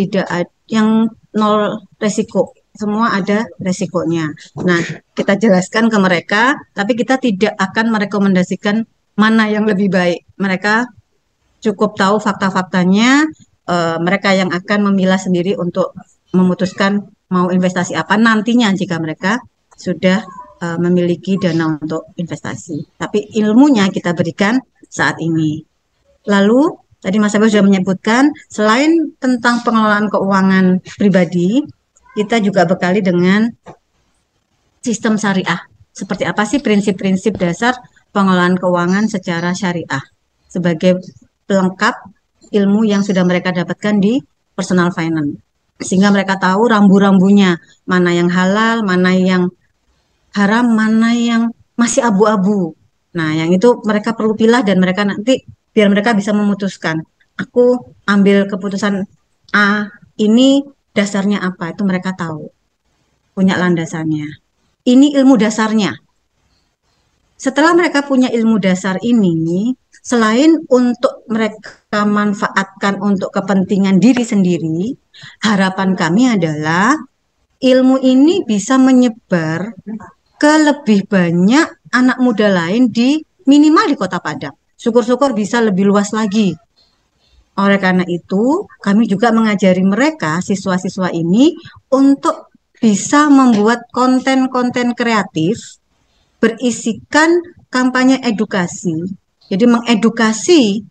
yang nol resiko. Semua ada resikonya. Nah, kita jelaskan ke mereka, tapi kita tidak akan merekomendasikan mana yang lebih baik. Mereka cukup tahu fakta-faktanya, mereka yang akan memilah sendiri untuk memutuskan mau investasi apa nantinya jika mereka sudah memiliki dana untuk investasi. Tapi ilmunya kita berikan saat ini. Lalu, tadi Mas Abel sudah menyebutkan, selain tentang pengelolaan keuangan pribadi, kita juga bekali dengan sistem syariah. Seperti apa sih prinsip-prinsip dasar pengelolaan keuangan secara syariah sebagai pelengkap ilmu yang sudah mereka dapatkan di personal finance. Sehingga mereka tahu rambu-rambunya, mana yang halal, mana yang haram, mana yang masih abu-abu. Nah, yang itu mereka perlu pilih dan mereka nanti biar mereka bisa memutuskan. Aku ambil keputusan A, ini dasarnya apa? Itu mereka tahu. Punya landasannya. Ini ilmu dasarnya. Setelah mereka punya ilmu dasar ini, selain untuk mereka manfaatkan untuk kepentingan diri sendiri, harapan kami adalah ilmu ini bisa menyebar ke lebih banyak anak muda lain di minimal di Kota Padang. Syukur-syukur bisa lebih luas lagi. Oleh karena itu, kami juga mengajari mereka, siswa-siswa ini, untuk bisa membuat konten-konten kreatif berisikan kampanye edukasi. Jadi mengedukasi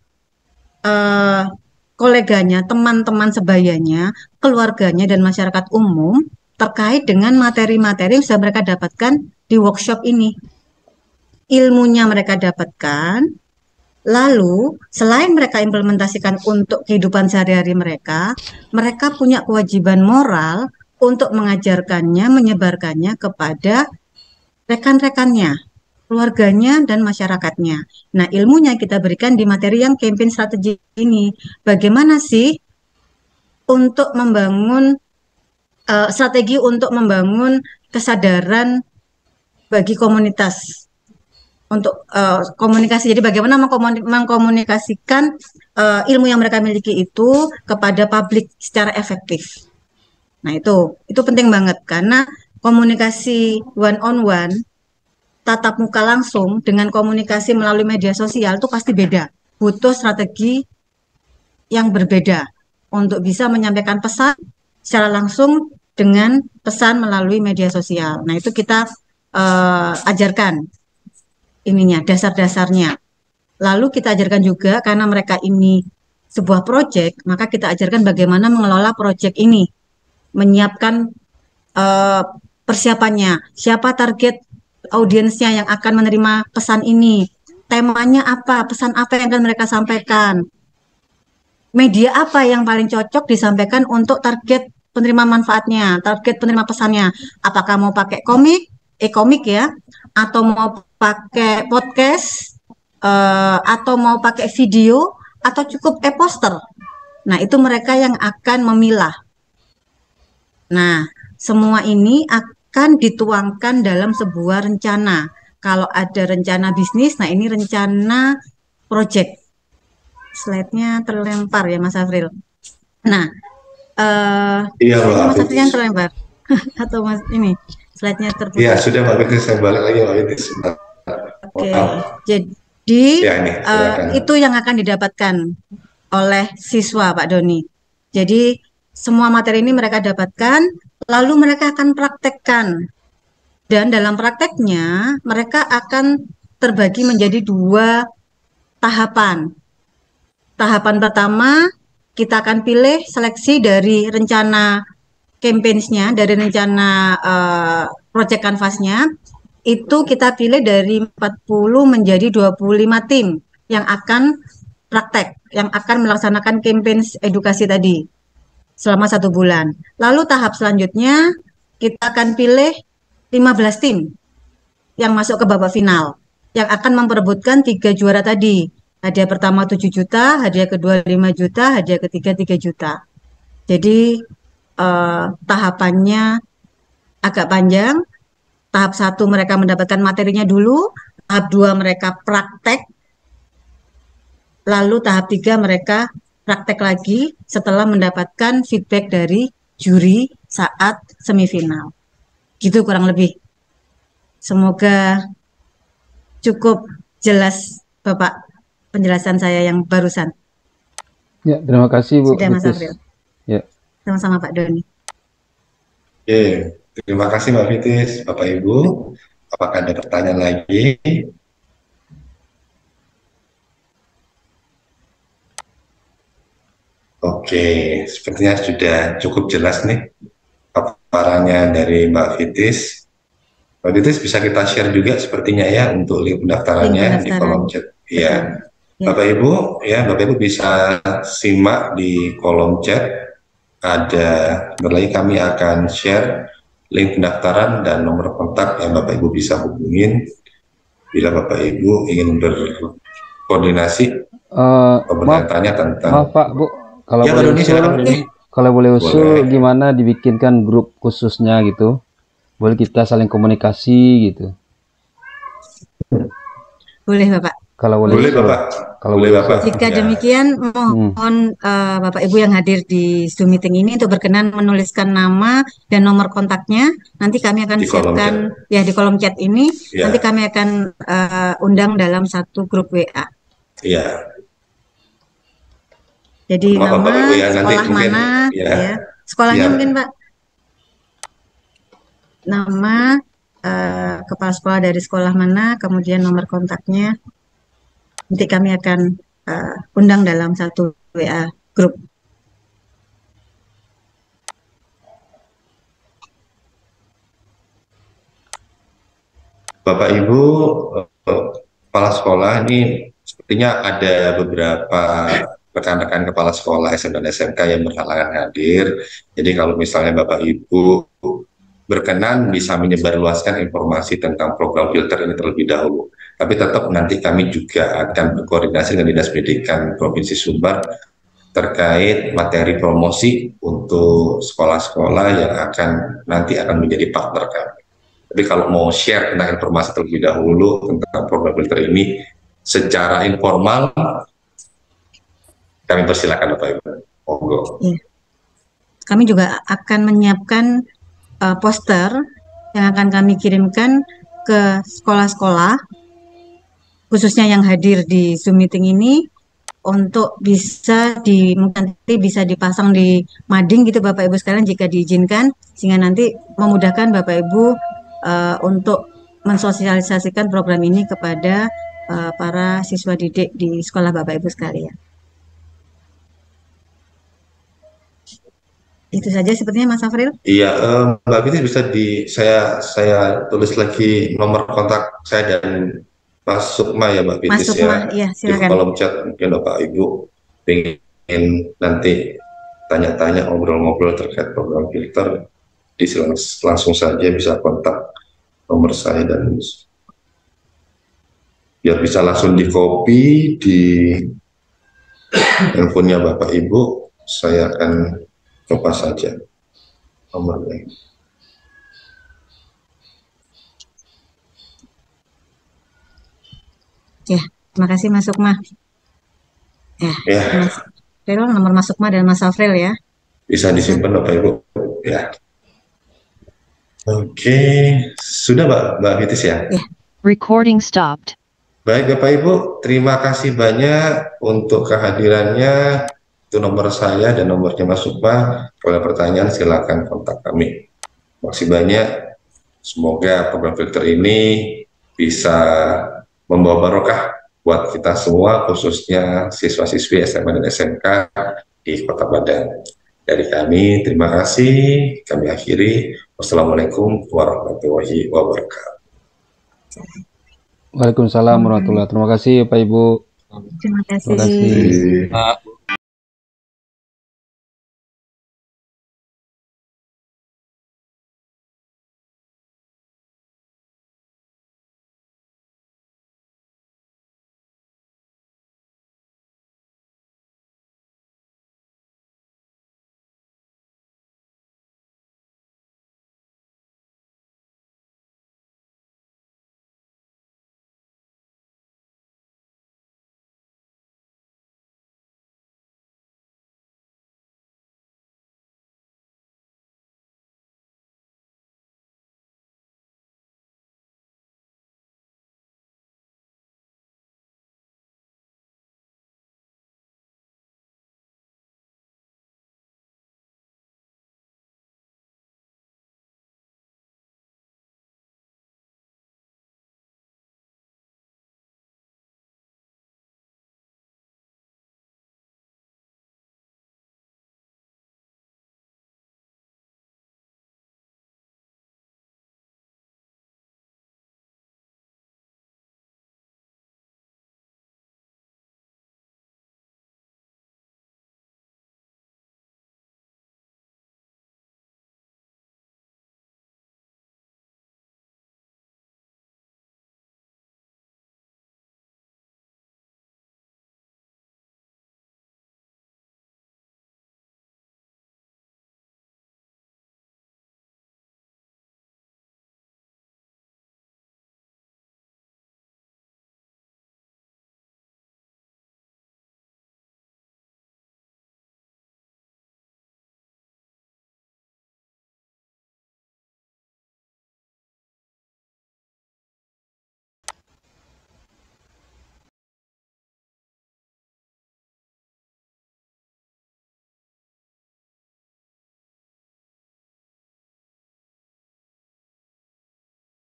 koleganya, teman-teman sebayanya, keluarganya, dan masyarakat umum terkait dengan materi-materi yang sudah mereka dapatkan di workshop ini. Ilmunya mereka dapatkan. Lalu, selain mereka implementasikan untuk kehidupan sehari-hari mereka, mereka punya kewajiban moral untuk mengajarkannya, menyebarkannya kepada rekan-rekannya, keluarganya, dan masyarakatnya. Nah, ilmunya kita berikan di materi yang campaign strategi ini. Bagaimana sih untuk membangun strategi untuk membangun kesadaran bagi komunitas untuk komunikasi. Jadi bagaimana mengkomunikasikan ilmu yang mereka miliki itu kepada publik secara efektif. Nah, itu penting banget karena komunikasi one on one, tatap muka langsung dengan komunikasi melalui media sosial itu pasti beda. Butuh strategi yang berbeda untuk bisa menyampaikan pesan secara langsung dengan pesan melalui media sosial. Nah, itu kita ajarkan ininya, dasar-dasarnya. Lalu kita ajarkan juga karena mereka ini sebuah proyek, maka kita ajarkan bagaimana mengelola proyek ini, menyiapkan persiapannya, siapa target audiensnya yang akan menerima pesan ini, temanya apa, pesan apa yang akan mereka sampaikan, media apa yang paling cocok disampaikan untuk target penerima manfaatnya, target penerima pesannya, apakah mau pakai komik, e-komik ya, atau mau pakai podcast, atau mau pakai video, atau cukup e-poster. Nah, itu mereka yang akan memilah. Nah, semua ini akan dituangkan dalam sebuah rencana. Kalau ada rencana bisnis, nah ini rencana project. Slide-nya terlempar ya Mas Afril. Nah, Iya Mbak Mas Afril yang Fitis. terlempar atau Mas ini slide-nya Iya terputus. sudah Mbak Fitis, saya balik lagi Mbak Fitis. Sebentar. Oke, Maaf. jadi Ya ini silakan. itu yang akan didapatkan oleh siswa Pak Doni. Jadi semua materi ini mereka dapatkan, lalu mereka akan praktekkan. Dan dalam prakteknya mereka akan terbagi menjadi 2 tahapan. Tahapan pertama kita akan pilih seleksi dari rencana campaigns-nya, dari rencana project canvas-nya. Itu kita pilih dari 40 menjadi 25 tim yang akan praktek, yang akan melaksanakan campaign edukasi tadi selama 1 bulan. Lalu tahap selanjutnya kita akan pilih 15 tim yang masuk ke babak final, yang akan memperebutkan 3 juara tadi. Hadiah pertama 7 juta, hadiah kedua 5 juta, hadiah ketiga 3 juta. Jadi tahapannya agak panjang. Tahap 1 mereka mendapatkan materinya dulu, tahap 2 mereka praktek, lalu tahap 3 mereka praktek lagi setelah mendapatkan feedback dari juri saat semifinal. Gitu kurang lebih. Semoga cukup jelas Bapak penjelasan saya yang barusan. Ya, terima kasih Bu Sudah Mas Fitis. Afril. Ya. Sama-sama Pak Doni. Oke, terima kasih Mbak Fitis, Bapak Ibu. Apakah ada pertanyaan lagi? Oke, sepertinya sudah cukup jelas nih paparannya dari Mbak Fitis. Mbak Fitis bisa kita share juga sepertinya ya untuk link pendaftarannya di kolom chat. Iya. Bapak Ibu, ya Bapak Ibu bisa simak di kolom chat. Ada, berlagi kami akan share link pendaftaran dan nomor kontak yang Bapak Ibu bisa hubungin bila Bapak Ibu ingin berkoordinasi atau bertanya tentang. Maaf Pak Bu, kalau Ya, boleh Doni, usul, silakan, Doni. kalau boleh usul Boleh. gimana dibikinkan grup khususnya gitu, boleh kita saling komunikasi gitu. Boleh Bapak. Kalau boleh Boleh usul. Bapak. Kalau Boleh boleh Bapak. Jika Ya. demikian, mohon Bapak Ibu yang hadir di Zoom meeting ini untuk berkenan menuliskan nama dan nomor kontaknya. Nanti kami akan Di kolom siapkan ya di kolom chat ini. Ya. Nanti kami akan undang dalam satu grup WA. Iya. Jadi Sama nama, Bapak Ibu ya, nanti sekolah mungkin, mana, ya. ya. Sekolahnya Ya. mungkin Pak. Nama, kepala sekolah dari sekolah mana, kemudian nomor kontaknya. Nanti kami akan undang dalam satu WA grup. Bapak Ibu, kepala sekolah ini sepertinya ada beberapa rekan-rekan kepala sekolah SMA dan SMK yang berhalangan hadir. Jadi kalau misalnya Bapak Ibu berkenan bisa menyebarluaskan informasi tentang program filter ini terlebih dahulu. Tapi tetap nanti kami juga akan berkoordinasi dengan Dinas Pendidikan Provinsi Sumbar terkait materi promosi untuk sekolah-sekolah yang nanti akan menjadi partner kami. Tapi kalau mau share tentang informasi terlebih dahulu tentang program filter ini secara informal, kami persilakan Bapak Ibu. Monggo. Ya. Kami juga akan menyiapkan poster yang akan kami kirimkan ke sekolah-sekolah, khususnya yang hadir di Zoom meeting ini, untuk bisa nanti bisa dipasang di mading gitu Bapak Ibu sekalian jika diizinkan, sehingga nanti memudahkan Bapak Ibu untuk mensosialisasikan program ini kepada para siswa didik di sekolah Bapak Ibu sekalian. Itu saja sepertinya Mas Afril. Iya, Mbak Fitis bisa saya tulis lagi nomor kontak saya dan Mas Sukma ya Mbak Fitis. Mas Sukma, ya di silakan. kolom chat mungkin Bapak Ibu ingin nanti tanya-tanya ngobrol-ngobrol terkait program filter, langsung saja bisa kontak nomor saya dan biar bisa langsung di copy, handphonenya Bapak Ibu, saya akan coba saja nomornya. Ya, terima kasih Mas Sukma. Ya, Ya, Mas April, nomor Mas Sukma dan Mas April ya. bisa disimpan Bapak Ibu. Ya. Oke, sudah Mbak Fitis ya? Ya. Recording stopped. Baik Bapak Ibu, terima kasih banyak untuk kehadirannya. Itu nomor saya dan nomornya Mas Sukma. Kalau ada pertanyaan silakan kontak kami. Terima kasih banyak. Semoga program filter ini bisa membawa barokah buat kita semua, khususnya siswa-siswi SMA dan SMK di Kota Padang. Dari kami, terima kasih. Kami akhiri. Wassalamualaikum warahmatullahi wabarakatuh. Waalaikumsalam warahmatullahi wabarakatuh. Terima kasih Pak Ibu. Terima Terima kasih. kasih. Terima kasih.